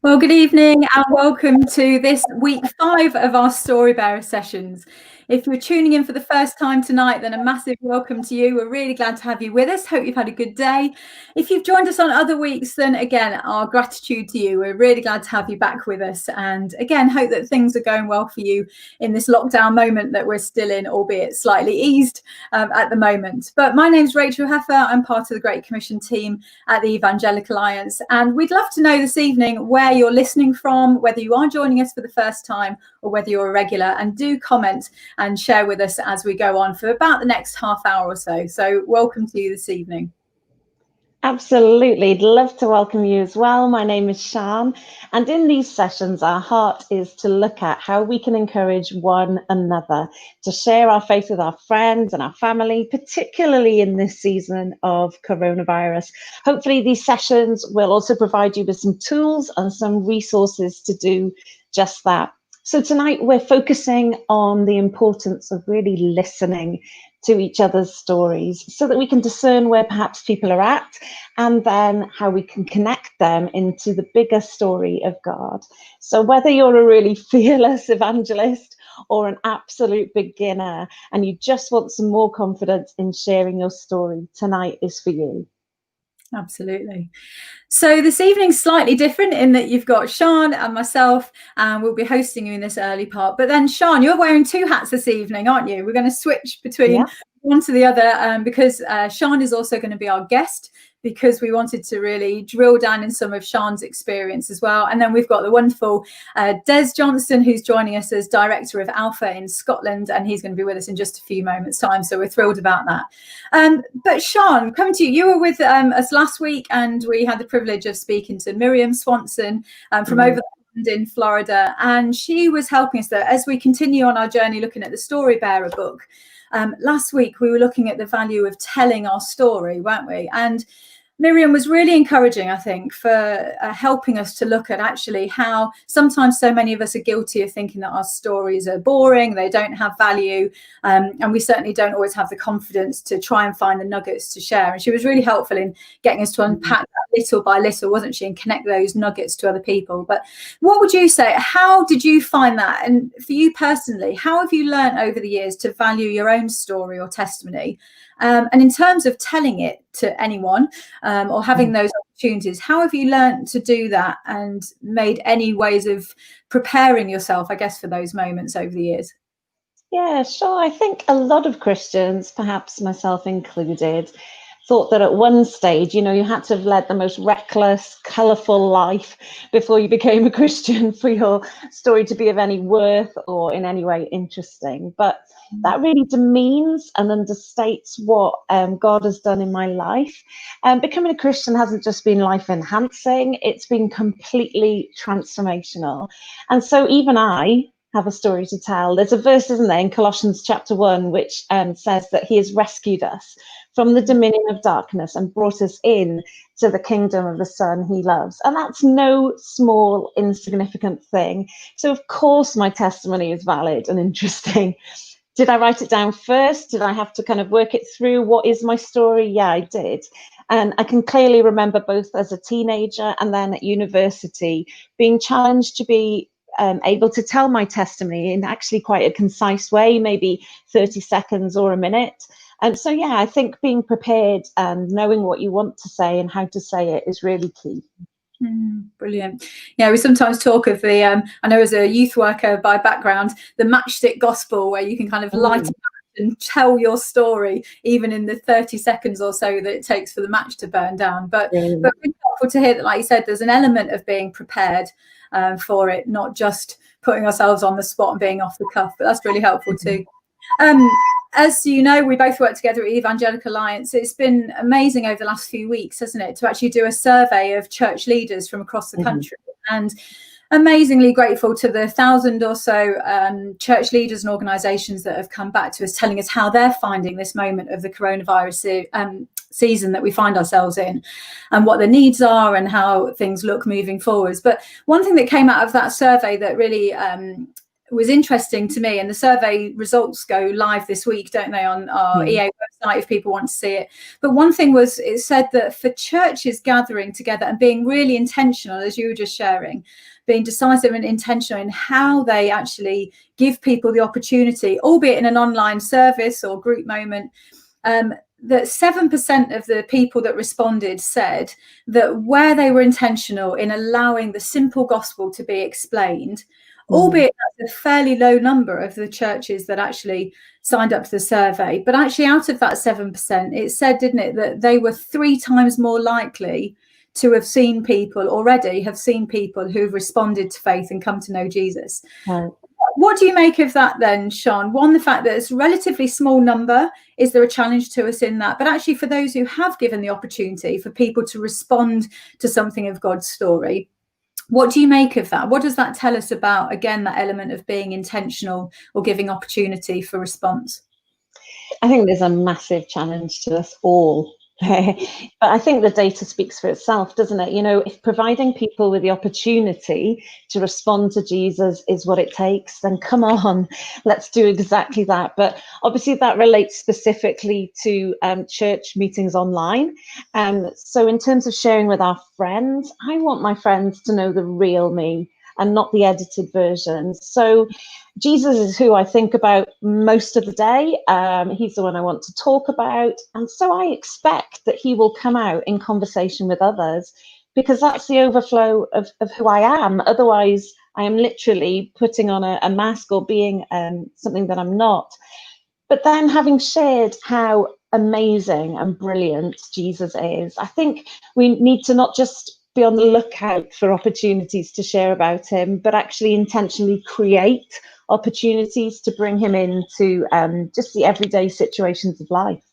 Well, good evening and welcome to this week 5 of our Storybearer sessions. If you're tuning in for the first time tonight, then a massive welcome to you. We're really glad to have you with us. Hope you've had a good day. If you've joined us on other weeks, then again, our gratitude to you. We're really glad to have you back with us. And again, hope that things are going well for you in this lockdown moment that we're still in, albeit slightly eased at the moment. But my name's Rachel Heffer. I'm part of the Great Commission team at the Evangelical Alliance. And we'd love to know this evening where you're listening from, whether you are joining us for the first time or whether you're a regular, and do comment and share with us as we go on for about the next half hour or so. So welcome to you this evening. Absolutely. I'd love to welcome you as well. My name is Sian, and in these sessions, our heart is to look at how we can encourage one another to share our faith with our friends and our family, particularly in this season of coronavirus. Hopefully, these sessions will also provide you with some tools and some resources to do just that. So tonight we're focusing on the importance of really listening to each other's stories so that we can discern where perhaps people are at and then how we can connect them into the bigger story of God. So whether you're a really fearless evangelist or an absolute beginner and you just want some more confidence in sharing your story, tonight is for you. Absolutely. So this evening's slightly different in that you've got Sian and myself, and we'll be hosting you in this early part. But then, Sian, you're wearing 2 hats this evening, aren't you? We're going to switch between one to the other because Sian is also going to be our guest, because we wanted to really drill down in some of Sian's experience as well. And then we've got the wonderful Dez Johnston, who's joining us as Director of Alpha in Scotland, and he's going to be with us in just a few moments' time. So we're thrilled about that. But Sian, coming to you, you were with us last week, and we had the privilege of speaking to Miriam Swanson from over in Florida, and she was helping us there as we continue on our journey looking at the Storybearer book. Last week we were looking at the value of telling our story, weren't we? And Miriam was really encouraging, I think, for helping us to look at actually how sometimes so many of us are guilty of thinking that our stories are boring, they don't have value, and we certainly don't always have the confidence to try and find the nuggets to share. And she was really helpful in getting us to unpack that little by little, wasn't she, and connect those nuggets to other people. But what would you say? How did you find that? And for you personally, how have you learned over the years to value your own story or testimony? And in terms of telling it to anyone or having those opportunities, how have you learned to do that and made any ways of preparing yourself, I guess, for those moments over the years? Yeah, sure. I think a lot of Christians, perhaps myself included, thought that at one stage, you had to have led the most reckless, colourful life before you became a Christian for your story to be of any worth or in any way interesting. But that really demeans and understates what God has done in my life. Becoming a Christian hasn't just been life enhancing, it's been completely transformational. And so even I have a story to tell. There's a verse, isn't there, in Colossians chapter 1, which says that he has rescued us from the dominion of darkness and brought us in to the kingdom of the Son he loves. And that's no small, insignificant thing. So of course my testimony is valid and interesting. Did I write it down first? Did I have to kind of work it through? What is my story? Yeah, I did. And I can clearly remember both as a teenager and then at university being challenged to be able to tell my testimony in actually quite a concise way, maybe 30 seconds or a minute. And so, yeah, I think being prepared and knowing what you want to say and how to say it is really key. Brilliant. Yeah, we sometimes talk of the, I know as a youth worker by background, the matchstick gospel, where you can kind of light a match and tell your story, even in the 30 seconds or so that it takes for the match to burn down. But really helpful to hear that, like you said, there's an element of being prepared for it, not just putting ourselves on the spot and being off the cuff. But that's really helpful too. As you know, we both work together at Evangelical Alliance. It's been amazing over the last few weeks, hasn't it, to actually do a survey of church leaders from across the country. And amazingly grateful to the 1,000 or so church leaders and organisations that have come back to us, telling us how they're finding this moment of the coronavirus season that we find ourselves in, and what the needs are and how things look moving forwards. But one thing that came out of that survey that really was interesting to me, and the survey results go live this week, don't they, on our EA website if people want to see it. But one thing was, it said that for churches gathering together and being really intentional, as you were just sharing, being decisive and intentional in how they actually give people the opportunity, albeit in an online service or group moment, that 7% of the people that responded said that where they were intentional in allowing the simple gospel to be explained, albeit that's a fairly low number of the churches that actually signed up to the survey, but actually out of that 7%, it said, didn't it, that they were 3 times more likely to have seen people who've responded to faith and come to know Jesus. Right. What do you make of that then, Sian? One, the fact that it's a relatively small number. Is there a challenge to us in that? But actually, for those who have given the opportunity for people to respond to something of God's story, what do you make of that? What does that tell us about, again, that element of being intentional or giving opportunity for response? I think there's a massive challenge to us all. But I think the data speaks for itself, doesn't it? You know, if providing people with the opportunity to respond to Jesus is what it takes, then come on, let's do exactly that. But obviously that relates specifically to church meetings online. So in terms of sharing with our friends, I want my friends to know the real me and not the edited version. So Jesus is who I think about most of the day. He's the one I want to talk about. And so I expect that he will come out in conversation with others, because that's the overflow of who I am. Otherwise, I am literally putting on a mask or being something that I'm not. But then, having shared how amazing and brilliant Jesus is, I think we need to not just be on the lookout for opportunities to share about him, but actually intentionally create opportunities to bring him into just the everyday situations of life.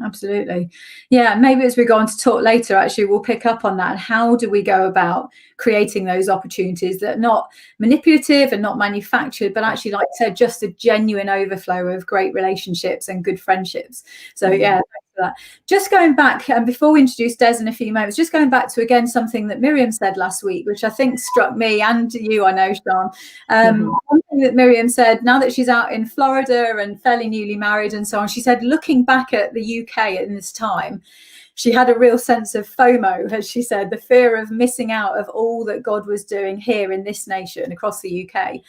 Absolutely. Yeah, maybe as we go on to talk later, actually, we'll pick up on that. And how do we go about creating those opportunities that are not manipulative and not manufactured, but actually, like I said, just a genuine overflow of great relationships and good friendships. So yeah, thanks for that. Just going back, and before we introduce Des in a few moments, just going back to, again, something that Miriam said last week, which I think struck me and you, I know, Sian. One thing that Miriam said, now that she's out in Florida and fairly newly married and so on, she said, looking back at the UK in this time, she had a real sense of FOMO, as she said, the fear of missing out of all that God was doing here in this nation across the UK.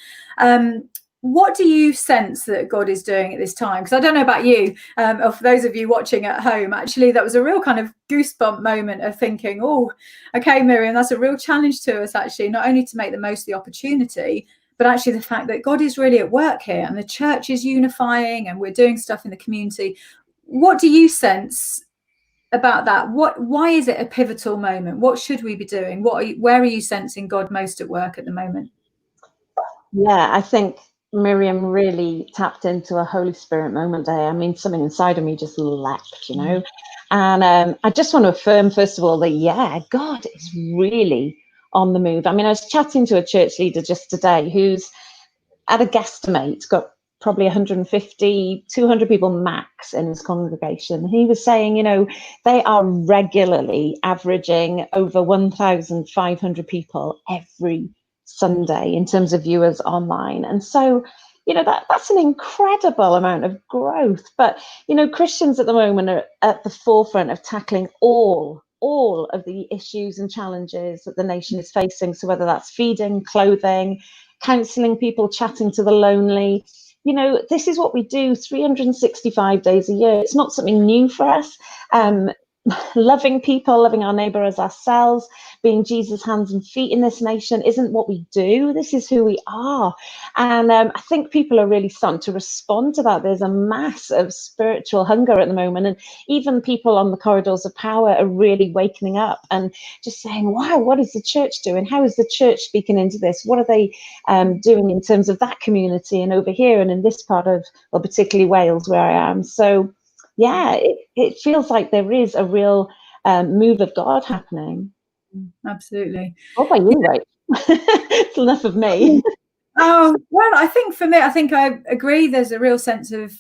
What do you sense that God is doing at this time? Because I don't know about you, or for those of you watching at home, actually, that was a real kind of goosebump moment of thinking, oh, okay, Miriam, that's a real challenge to us, actually, not only to make the most of the opportunity, but actually the fact that God is really at work here and the church is unifying and we're doing stuff in the community. What do you sense about that? Why is it a pivotal moment? What should we be doing? Where are you sensing God most at work at the moment? Yeah, I think Miriam really tapped into a Holy Spirit moment there. I mean, something inside of me just leapt, you know. And I just want to affirm, first of all, that, yeah, God is really on the move. I mean, I was chatting to a church leader just today who's, at a guesstimate, got probably 150, 200 people max in his congregation. He was saying, you know, they are regularly averaging over 1,500 people every Sunday in terms of viewers online. And so, you know, that's an incredible amount of growth. But, you know, Christians at the moment are at the forefront of tackling all of the issues and challenges that the nation is facing. So whether that's feeding, clothing, counselling people, chatting to the lonely, you know, this is what we do 365 days a year. It's not something new for us. Loving people, loving our neighbour as ourselves, being Jesus' hands and feet in this nation isn't what we do. This is who we are. And I think people are really starting to respond to that. There's a mass of spiritual hunger at the moment. And even people on the corridors of power are really waking up and just saying, wow, what is the church doing? How is the church speaking into this? What are they doing in terms of that community and over here and in this part of, well, particularly Wales, where I am? So yeah, it feels like there is a real move of God happening. Absolutely. What about you, right? It's enough of me. Oh, well, I think for me, I agree. There's a real sense of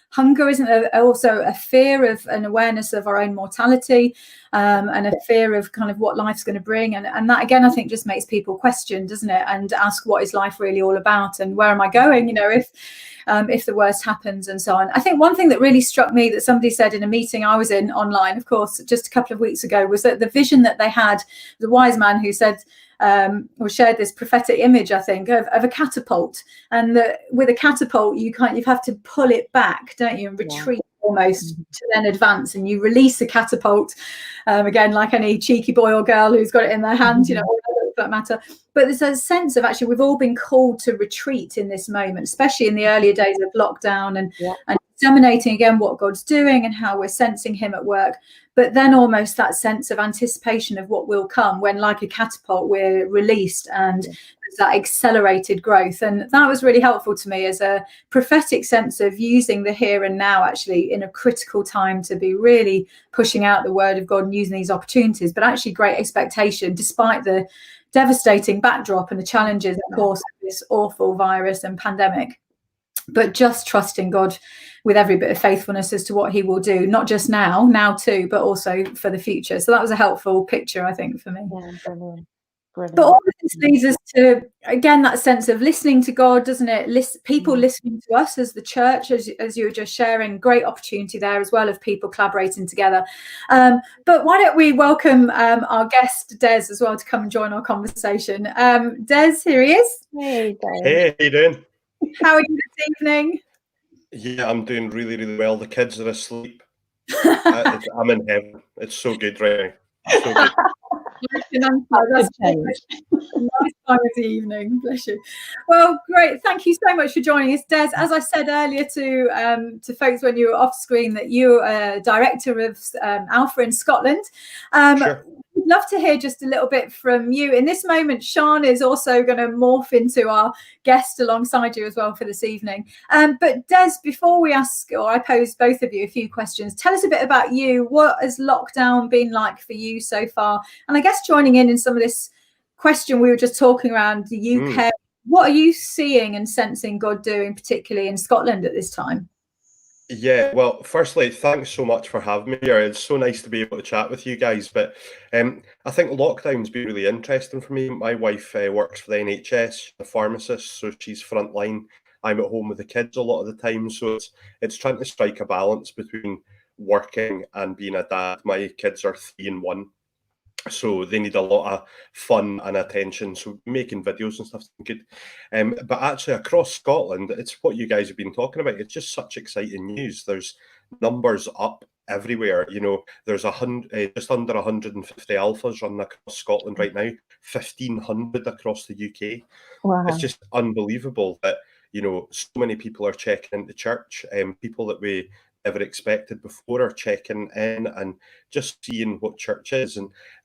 hunger, isn't there? Also a fear of an awareness of our own mortality, and a fear of kind of what life's going to bring. And that, again, I think just makes people question, doesn't it? And ask, what is life really all about? And where am I going? You know, if the worst happens and so on. I think one thing that really struck me that somebody said in a meeting I was in online, of course, just a couple of weeks ago, was that the vision that they had, the wise man who said, or shared this prophetic image, I think, of a catapult, and that with a catapult you have to pull it back, don't you, and retreat almost to then advance, and you release the catapult, again, like any cheeky boy or girl who's got it in their hand, you know, for that matter. But there's a sense of, actually, we've all been called to retreat in this moment, especially in the earlier days of lockdown, and disseminating again what God's doing and how we're sensing him at work. But then almost that sense of anticipation of what will come when, like a catapult, we're released, and there's that accelerated growth. And that was really helpful to me as a prophetic sense of using the here and now, actually, in a critical time, to be really pushing out the word of God and using these opportunities, but actually great expectation, despite the devastating backdrop and the challenges, of course, of this awful virus and pandemic. But just trusting God with every bit of faithfulness as to what he will do, not just now too, but also for the future. So that was a helpful picture, I think, for me. Yeah, brilliant. Brilliant. But all of this leads us to, again, that sense of listening to God, doesn't it? People listening to us as the church, as you were just sharing. Great opportunity there as well of people collaborating together. But why don't we welcome our guest, Dez, as well, to come and join our conversation. Dez, here he is. Hey, Dez. Hey, how you doing? How are you this evening? Yeah, I'm doing really, really well. The kids are asleep. I'm in heaven. It's so good right now. So good. That's nice time of the evening. Bless you. Well, great. Thank you so much for joining us, Dez. As I said earlier to folks when you were off screen, that you're a director of Alpha in Scotland. Sure. We'd love to hear just a little bit from you. In this moment, Sian is also going to morph into our guest alongside you as well for this evening. But Dez, before we ask, or I pose both of you a few questions, tell us a bit about you. What has lockdown been like for you so far? And I guess joining in some of this question we were just talking around the UK, what are you seeing and sensing God doing, particularly in Scotland at this time? Yeah, well, firstly, thanks so much for having me here. It's so nice to be able to chat with you guys. But I think lockdown's been really interesting for me. My wife works for the NHS, she's a pharmacist, so she's frontline. I'm at home with the kids a lot of the time, so it's trying to strike a balance between working and being a dad. My kids are 3 and 1. So they need a lot of fun and attention. So making videos and stuff is good. But actually across Scotland, it's what you guys have been talking about. It's just such exciting news. There's numbers up everywhere. You know, there's just under 150 alphas running across Scotland right now, 1,500 across the UK. Wow. It's just unbelievable that, you know, so many people are checking into church, people that we never expected before are checking in and just seeing what church is.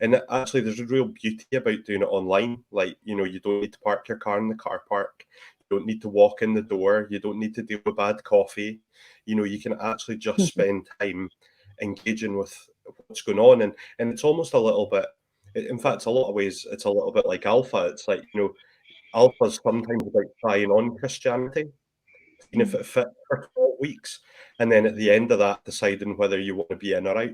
And actually there's a real beauty about doing it online. Like, you know, you don't need to park your car in the car park. You don't need to walk in the door. You don't need to deal with bad coffee. You know, you can actually just spend time engaging with what's going on. And it's almost a little bit, in fact, a lot of ways, it's a little bit like Alpha. It's like, you know, Alpha's sometimes about trying on Christianity, seeing if it fit for 12 weeks, and then at the end of that, deciding whether you want to be in or out.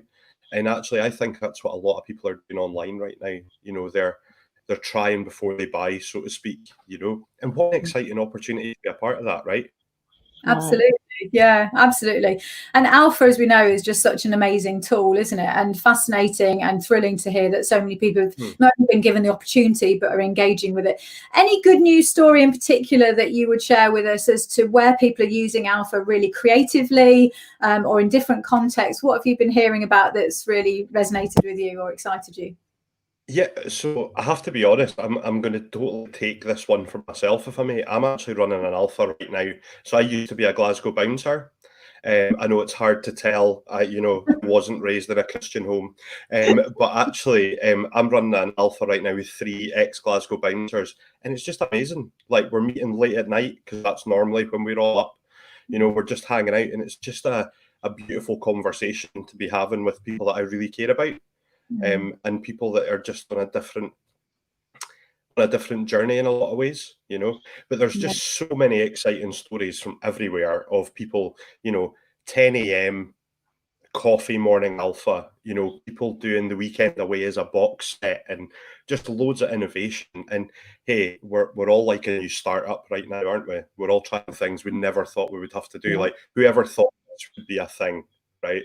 And actually, I think that's what a lot of people are doing online right now. You know, they're trying before they buy, so to speak. You know, and what an exciting opportunity to be a part of that, right? Absolutely. Yeah, absolutely. And Alpha, as we know, is just such an amazing tool, isn't it? And fascinating and thrilling to hear that so many people have not only been given the opportunity, but are engaging with it. Any good news story in particular that you would share with us as to where people are using Alpha really creatively, or in different contexts? What have you been hearing about that's really resonated with you or excited you? Yeah, so I have to be honest, I'm going to totally take this one for myself, if I may. I'm actually running an Alpha right now. So I used to be a Glasgow bouncer. I know it's hard to tell. I wasn't raised in a Christian home. But actually, I'm running an Alpha right now with 3 ex-Glasgow bouncers. And it's just amazing. Like, we're meeting late at night, because that's normally when we're all up. You know, we're just hanging out. And it's just a beautiful conversation to be having with people that I really care about. And people that are just on a different on a different journey in a lot of ways, you know. But there's just so many exciting stories from everywhere of people, you know, 10 a.m. coffee morning alpha, you know, people doing the weekend away as a box set, and just loads of innovation. And hey, we're all like a new startup right now, aren't we? We're all trying things we never thought we would have to do. Like, whoever thought this would be a thing, right?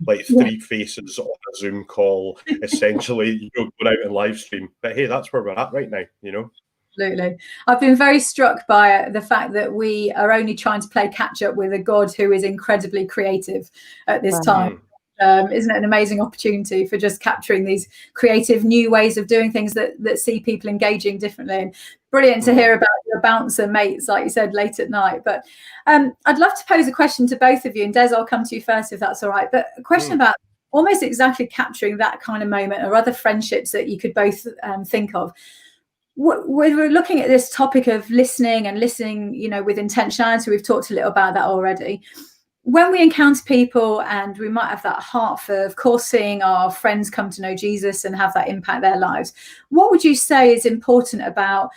Like three faces on a Zoom call, essentially, you know, going out and live stream. But hey, that's where we're at right now, you know. Absolutely. I've been very struck by the fact that we are only trying to play catch up with a God who is incredibly creative at this time. Isn't it an amazing opportunity for just capturing these creative new ways of doing things that see people engaging differently? And brilliant to hear about your bouncer mates, like you said, late at night. But I'd love to pose a question to both of you. And Des, I'll come to you first if that's all right. But a question about almost exactly capturing that kind of moment, or other friendships that you could both think of. We're looking at this topic of listening, you know, with intentionality. We've talked a little about that already. When we encounter people, and we might have that heart for, of course, seeing our friends come to know Jesus and have that impact their lives, what would you say is important about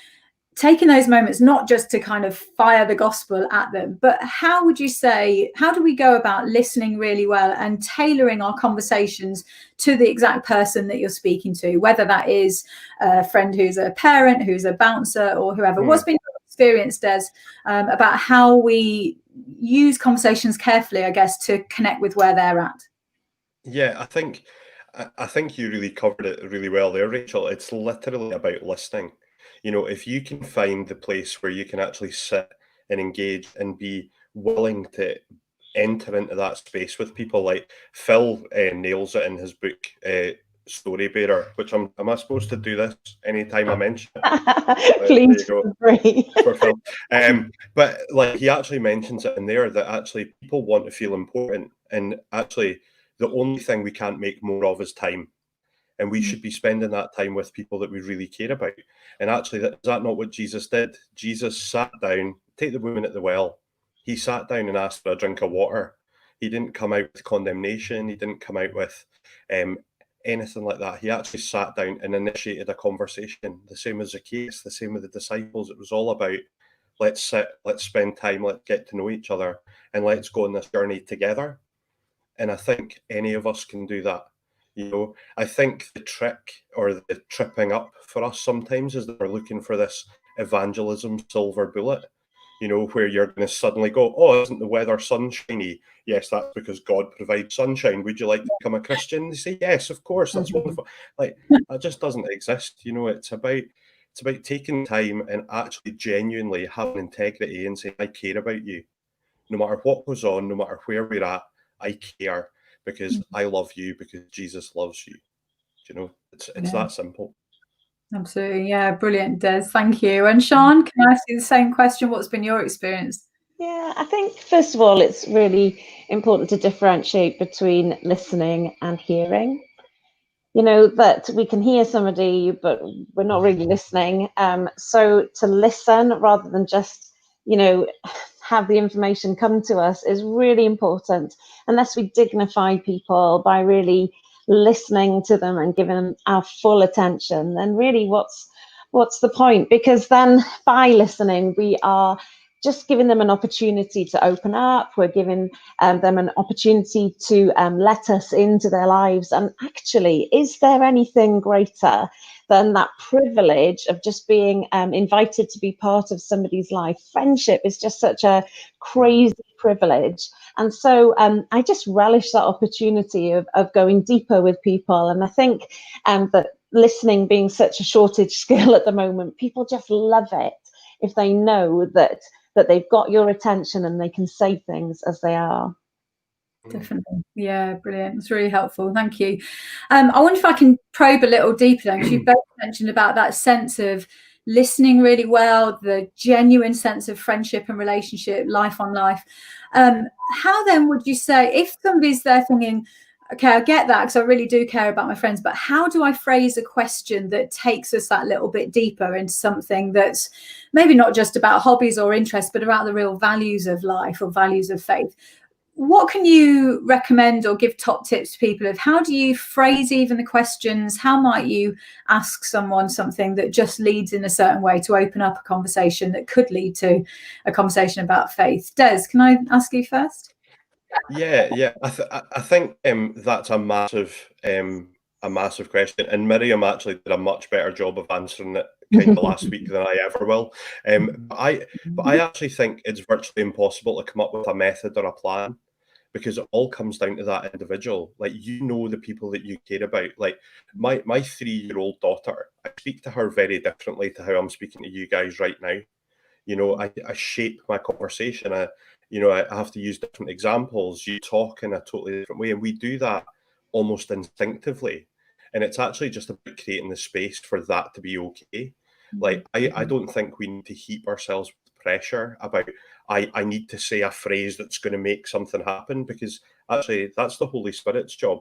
taking those moments, not just to kind of fire the gospel at them, but how do we go about listening really well and tailoring our conversations to the exact person that you're speaking to, whether that is a friend who's a parent, who's a bouncer, or whoever? What's been your experience, Des, about how we use conversations carefully, I guess, to connect with where they're at? Yeah, I think you really covered it really well there, Rachel. It's literally about listening. You know, if you can find the place where you can actually sit and engage and be willing to enter into that space with people, like Phil nails it in his book, Story Bearer, which am I supposed to do this anytime I mention it? Please feel free. For Phil. But like, he actually mentions it in there that actually people want to feel important, and actually the only thing we can't make more of is time. And we should be spending that time with people that we really care about. And actually, is that not what Jesus did? Jesus sat down, take the woman at the well. He sat down and asked for a drink of water. He didn't come out with condemnation. He didn't come out with anything like that. He actually sat down and initiated a conversation. The same as Zacchaeus, the same with the disciples. It was all about, let's sit, let's spend time, let's get to know each other, and let's go on this journey together. And I think any of us can do that. You know, I think the trick, or the tripping up for us sometimes, is that we're looking for this evangelism silver bullet, you know, where you're going to suddenly go, oh, isn't the weather sunshiny? Yes, that's because God provides sunshine. Would you like to become a Christian? They say, yes, of course, that's wonderful. Like, that just doesn't exist. You know, it's about taking time and actually genuinely having integrity and saying, I care about you. No matter what goes on, no matter where we're at, I care. Because I love you, because Jesus loves you. You know, it's that simple. Absolutely. Yeah, brilliant, Des. Thank you. And Sian, can I ask you the same question? What's been your experience? Yeah, I think, first of all, it's really important to differentiate between listening and hearing. You know, that we can hear somebody, but we're not really listening. So to listen rather than just, you know, have the information come to us is really important. Unless we dignify people by really listening to them and giving them our full attention, then really what's the point? Because then by listening, we are just giving them an opportunity to open up. We're giving them an opportunity to let us into their lives. And actually, is there anything greater than that privilege of just being invited to be part of somebody's life? Friendship is just such a crazy privilege. And so I just relish that opportunity of going deeper with people. And I think that listening being such a shortage skill at the moment, people just love it if they know that they've got your attention and they can say things as they are. Definitely. Yeah, brilliant. It's really helpful. Thank you. I wonder if I can probe a little deeper then, because you both mentioned about that sense of listening really well, the genuine sense of friendship and relationship, life on life. How then would you say, if somebody's there thinking, okay, I get that because I really do care about my friends, but how do I phrase a question that takes us that little bit deeper into something that's maybe not just about hobbies or interests, but about the real values of life or values of faith? what can you recommend or give top tips to people of how do you phrase even the questions? How might you ask someone something that just leads in a certain way to open up a conversation that could lead to a conversation about faith? Des, can I ask you first? Yeah. I think that's a massive question, and Miriam actually did a much better job of answering it kind of last week than I ever will. But I actually think it's virtually impossible to come up with a method or a plan, because it all comes down to that individual. Like, you know, the people that you care about. Like my 3-year-old daughter, I speak to her very differently to how I'm speaking to you guys right now. You know, I shape my conversation. I have to use different examples. You talk in a totally different way, and we do that almost instinctively. And it's actually just about creating the space for that to be okay. Like, I don't think we need to heap ourselves with pressure about, I need to say a phrase that's going to make something happen, because actually that's the Holy Spirit's job.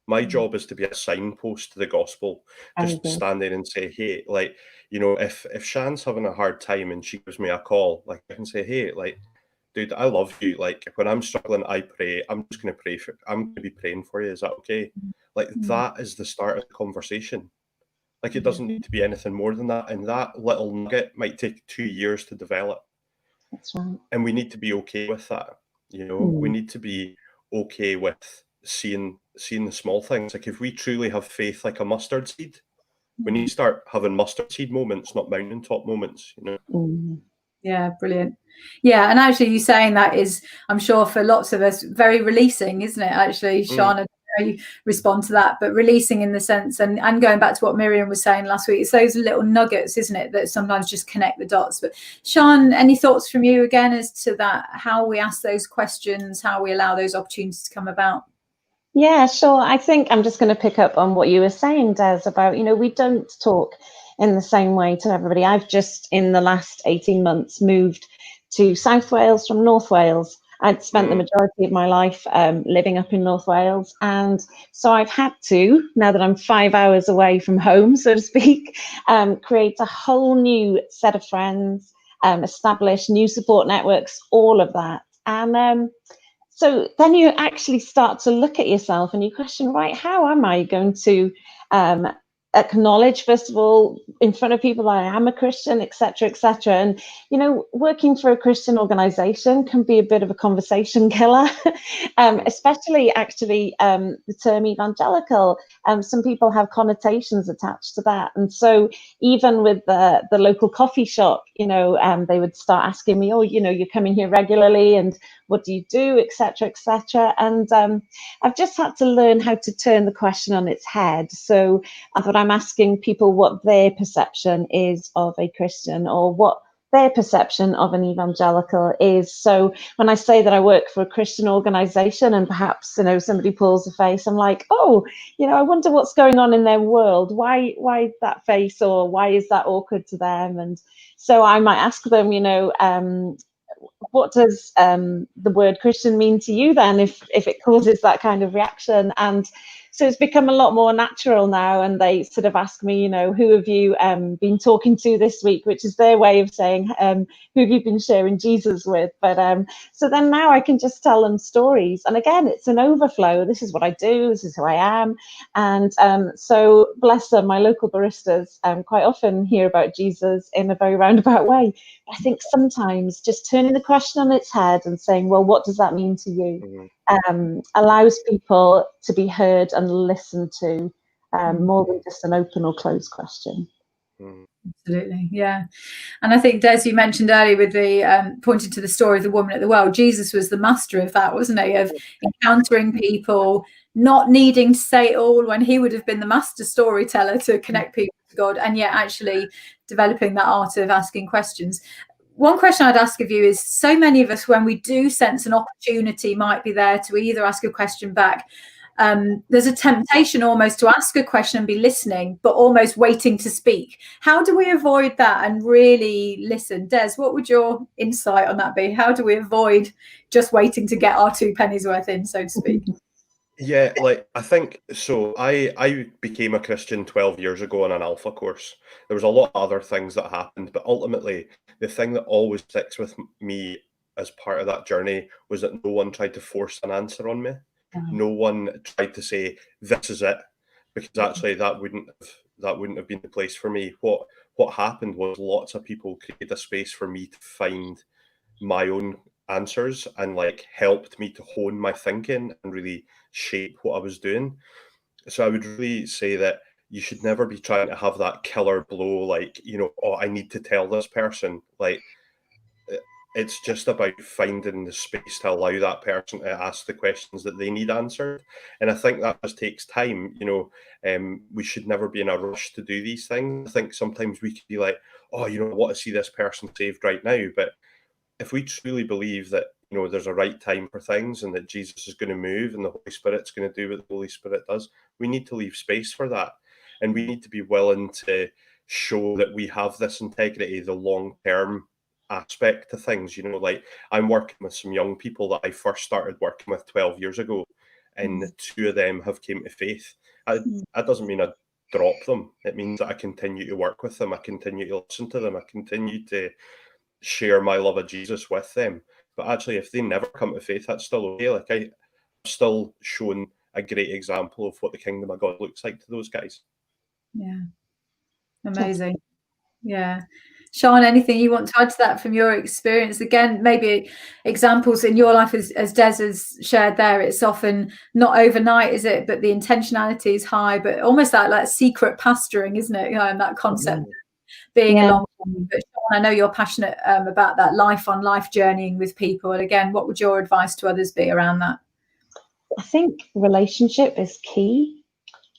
My job is to be a signpost to the gospel, just stand there and say, hey, like, you know, if Shan's having a hard time and she gives me a call, like, I can say, hey, like, dude, I love you. Like, when I'm struggling, I pray. I'm going to be praying for you. Is that okay? Like, that is the start of the conversation. Like, it doesn't need to be anything more than that. And that little nugget might take 2 years to develop. That's right. And we need to be okay with that. You know, we need to be okay with seeing the small things. Like, if we truly have faith like a mustard seed, we need to start having mustard seed moments, not mountaintop moments, you know. Yeah, brilliant. Yeah, and actually you saying that is, I'm sure for lots of us, very releasing, isn't it? Actually, Sean, you respond to that, but releasing in the sense, and going back to what Miriam was saying last week, it's those little nuggets, isn't it, that sometimes just connect the dots. But Sean, any thoughts from you again as to that, how we ask those questions, how we allow those opportunities to come about? Yeah, sure. I think I'm just going to pick up on what you were saying, Des, about, you know, we don't talk in the same way to everybody. I've just, in the last 18 months, moved to South Wales from North Wales. I'd spent the majority of my life living up in North Wales. And so I've had to, now that I'm 5 hours away from home, so to speak, create a whole new set of friends, establish new support networks, all of that. And so then you actually start to look at yourself and you question, right, how am I going to acknowledge, first of all, in front of people that I am a Christian, etc., etc. And, you know, working for a Christian organization can be a bit of a conversation killer, especially actually the term evangelical. Some people have connotations attached to that. And so even with the local coffee shop, you know, they would start asking me, oh, you know, you're coming here regularly and what do you do, etc., etc. And I've just had to learn how to turn the question on its head. So I'm asking people what their perception is of a Christian, or what their perception of an evangelical is. So when I say that I work for a Christian organization and perhaps, you know, somebody pulls a face, I'm like, oh, you know, I wonder what's going on in their world. Why that face, or why is that awkward to them? And so I might ask them, you know, what does the word Christian mean to you then, if it causes that kind of reaction? And so it's become a lot more natural now, and they sort of ask me, you know, who have you been talking to this week, which is their way of saying, who have you been sharing Jesus with? But so then now I can just tell them stories, and again, it's an overflow. This is what I do, this is who I am. And so bless them, my local baristas quite often hear about Jesus in a very roundabout way. I think sometimes just turning the question on its head and saying, well, what does that mean to you? Allows people to be heard and listened to, more than just an open or closed question. Absolutely, yeah. And I think, Des, you mentioned earlier with the pointing to the story of the woman at the well, Jesus was the master of that, wasn't he? Of encountering people, not needing to say it all, when he would have been the master storyteller to connect people to God, and yet actually developing that art of asking questions. One question I'd ask of you is, so many of us, when we do sense an opportunity might be there to either ask a question back, there's a temptation almost to ask a question and be listening, but almost waiting to speak. How do we avoid that and really listen? Des, what would your insight on that be? How do we avoid just waiting to get our 2 pennies worth in, so to speak? Yeah, like, I think so. I became a Christian 12 years ago on an Alpha course. There was a lot of other things that happened, but ultimately the thing that always sticks with me as part of that journey was that no one tried to force an answer on me. No one tried to say, this is it, because actually that wouldn't have been the place for me. What happened was lots of people created a space for me to find my own answers and like helped me to hone my thinking and really shape what I was doing. So I would really say that you should never be trying to have that killer blow, like, you know, oh, I need to tell this person. Like, it's just about finding the space to allow that person to ask the questions that they need answered. And I think that just takes time. You know, we should never be in a rush to do these things. I think sometimes we could be like, oh, you know, I want to see this person saved right now. But if we truly believe that, you know, there's a right time for things and that Jesus is going to move and the Holy Spirit's going to do what the Holy Spirit does, we need to leave space for that. And we need to be willing to show that we have this integrity, the long-term aspect to things. You know, like I'm working with some young people that I first started working with 12 years ago, and 2 of them have came to faith. That doesn't mean I drop them. It means that I continue to work with them. I continue to listen to them. I continue to share my love of Jesus with them. But actually, if they never come to faith, that's still okay. Like I'm still showing a great example of what the kingdom of God looks like to those guys. Yeah. Amazing. Yeah. Sian, anything you want to add to that from your experience? Again, maybe examples in your life, as Dez has shared there, it's often not overnight, is it? But the intentionality is high, but almost like secret pastoring, isn't it? You know, and that concept of being along. But Sian, I know you're passionate about that life on life journeying with people. And again, what would your advice to others be around that? I think relationship is key.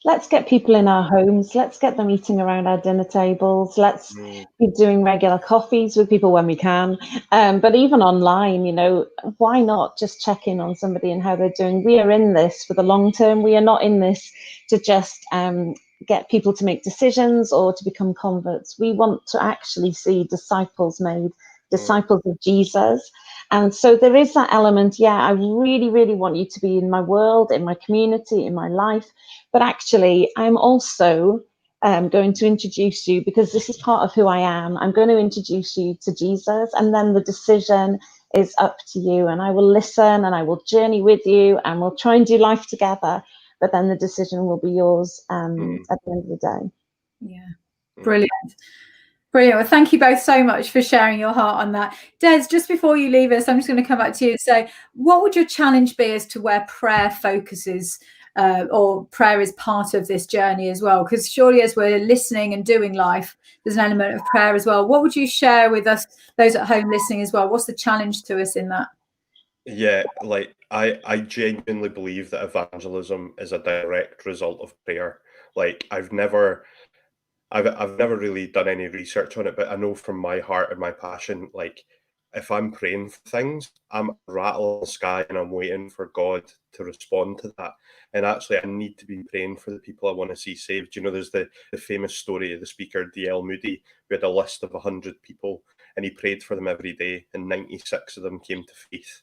Let's get people in our homes. Let's get them eating around our dinner tables. Let's be doing regular coffees with people when we can. But even online, you know, why not just check in on somebody and how they're doing? We are in this for the long term. We are not in this to just get people to make decisions or to become converts. We want to actually see disciples made, disciples of Jesus. And so there is that element. Yeah, I really, really want you to be in my world, in my community, in my life. But actually, I'm also going to introduce you, because this is part of who I am. I'm going to introduce you to Jesus, and then the decision is up to you. And I will listen and I will journey with you and we'll try and do life together. But then the decision will be yours at the end of the day. Yeah, brilliant. Brilliant. Well, thank you both so much for sharing your heart on that. Des, just before you leave us, I'm just going to come back to you and say, what would your challenge be as to where prayer focuses, or prayer is part of this journey as well? Because surely as we're listening and doing life, there's an element of prayer as well. What would you share with us, those at home listening as well? What's the challenge to us in that? Yeah, like I genuinely believe that evangelism is a direct result of prayer. Like I've never really done any research on it, but I know from my heart and my passion, like if I'm praying for things, I'm rattling the sky and I'm waiting for God to respond to that. And actually, I need to be praying for the people I want to see saved. You know, there's the famous story of the speaker, D.L. Moody, who had a list of 100 people and he prayed for them every day, and 96 of them came to faith.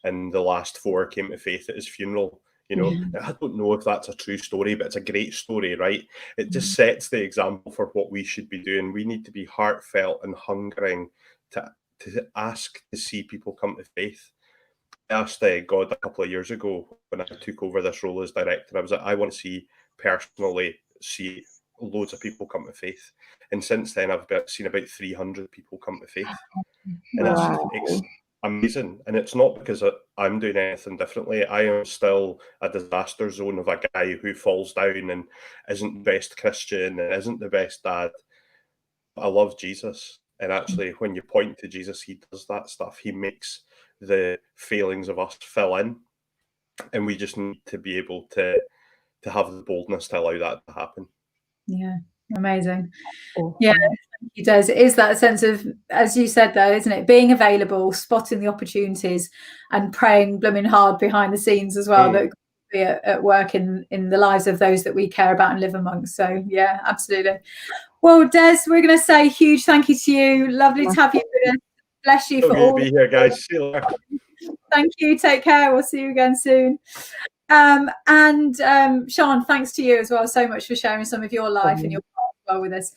And the last 4 came to faith at his funeral. You know, I don't know if that's a true story, but it's a great story, right? It just sets the example for what we should be doing. We need to be heartfelt and hungering to ask to see people come to faith. I asked God a couple of years ago when I took over this role as director. I was like, I want to personally see loads of people come to faith. And since then, I've seen about 300 people come to faith. And that's amazing. And it's not because I'm doing anything differently. I am still a disaster zone of a guy who falls down and isn't the best Christian and isn't the best dad. I love Jesus. And actually, when you point to Jesus, he does that stuff. He makes the failings of us fill in. And we just need to be able to have the boldness to allow that to happen. Yeah, amazing. Yeah, thank you, Des. It is that sense of, as you said though, isn't it, being available, spotting the opportunities and praying blooming hard behind the scenes as well, that be at work in the lives of those that we care about and live amongst. So yeah, absolutely. Well, Des, we're going to say huge thank you to you. Lovely to have you with us. Bless you for all. Be here, guys. See you later. Thank you. Take care. We'll see you again soon. And Sian, thanks to you as well so much for sharing some of your life and your part as well with us.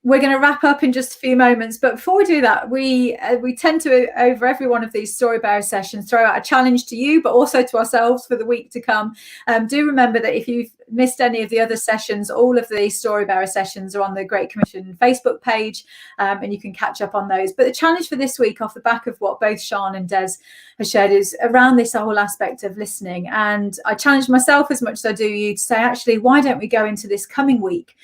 we're going to wrap up in just a few moments, but before we do that, we tend to, over every one of these Story Bearer sessions, throw out a challenge to you, but also to ourselves for the week to come. Do remember that if you've missed any of the other sessions, all of the Story Bearer sessions are on the Great Commission Facebook page, and you can catch up on those. But the challenge for this week, off the back of what both Sian and Dez have shared, is around this whole aspect of listening. And I challenge myself as much as I do you to say, actually, why don't we go into this coming week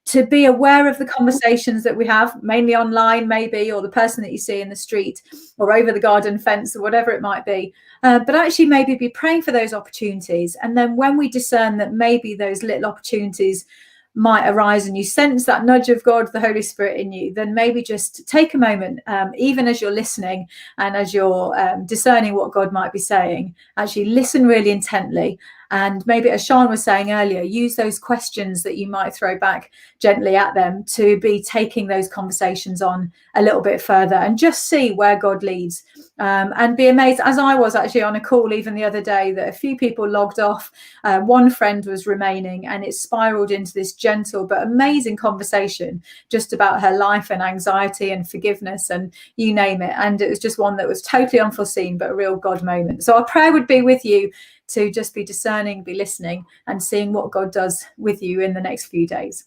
to be aware of the conversations that we have, mainly online maybe, or the person that you see in the street or over the garden fence or whatever it might be, but actually maybe be praying for those opportunities. And then when we discern that maybe those little opportunities might arise and you sense that nudge of God, the Holy Spirit in you, then maybe just take a moment, even as you're listening and as you're discerning what God might be saying, actually listen really intently. And maybe, as Sian was saying earlier, use those questions that you might throw back gently at them to be taking those conversations on a little bit further, and just see where God leads. And be amazed, as I was actually on a call even the other day, that a few people logged off. One friend was remaining, and it spiraled into this gentle but amazing conversation just about her life and anxiety and forgiveness and you name it. And it was just one that was totally unforeseen, but a real God moment. So our prayer would be with you to just be discerning, be listening, and seeing what God does with you in the next few days.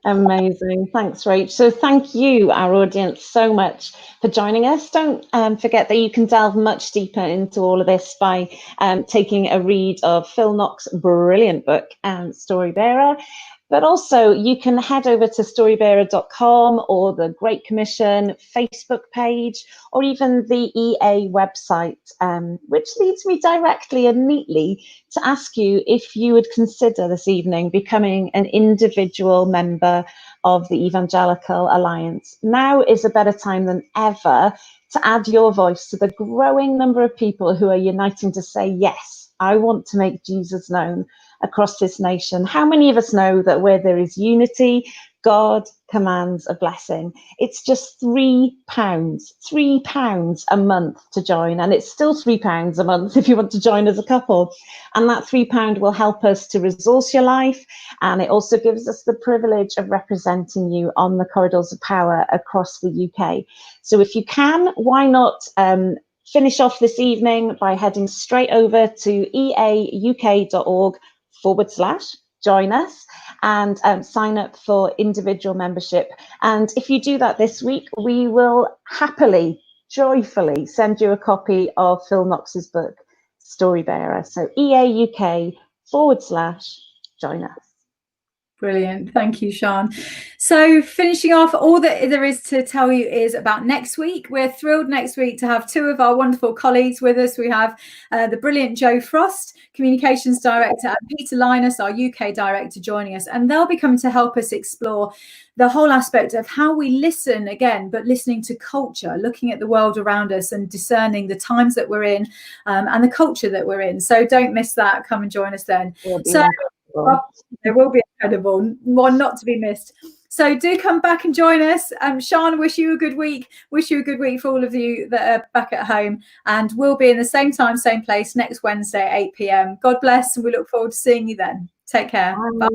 Amazing. Thanks, Rach. So thank you, our audience, so much for joining us. Don't forget that you can delve much deeper into all of this by taking a read of Phil Knox's brilliant book, Story Bearer. But also you can head over to storybearer.com or the Great Commission Facebook page, or even the EA website, which leads me directly and neatly to ask you if you would consider this evening becoming an individual member of the Evangelical Alliance. Now is a better time than ever to add your voice to the growing number of people who are uniting to say, yes, I want to make Jesus known across this nation. How many of us know that where there is unity, God commands a blessing? It's just £3 a month to join, and it's still £3 a month if you want to join as a couple. And that £3 will help us to resource your life, and it also gives us the privilege of representing you on the corridors of power across the UK. So if you can, why not finish off this evening by heading straight over to eauk.org/join us and sign up for individual membership. And if you do that this week, we will happily, joyfully send you a copy of Phil Knox's book, Story Bearer. So eauk.org/join us. Brilliant. Thank you, Sian. So finishing off, all that there is to tell you is about next week. We're thrilled next week to have two of our wonderful colleagues with us. We have the brilliant Jo Frost, Communications Director, and Peter Linus, our UK Director, joining us. And they'll be coming to help us explore the whole aspect of how we listen again, but listening to culture, looking at the world around us and discerning the times that we're in and the culture that we're in. So don't miss that. Come and join us then. It will be incredible, one not to be missed. So do come back and join us. Sian, wish you a good week. Wish you a good week for all of you that are back at home. And we'll be in the same time, same place next Wednesday at 8 p.m. God bless, and we look forward to seeing you then. Take care. Bye.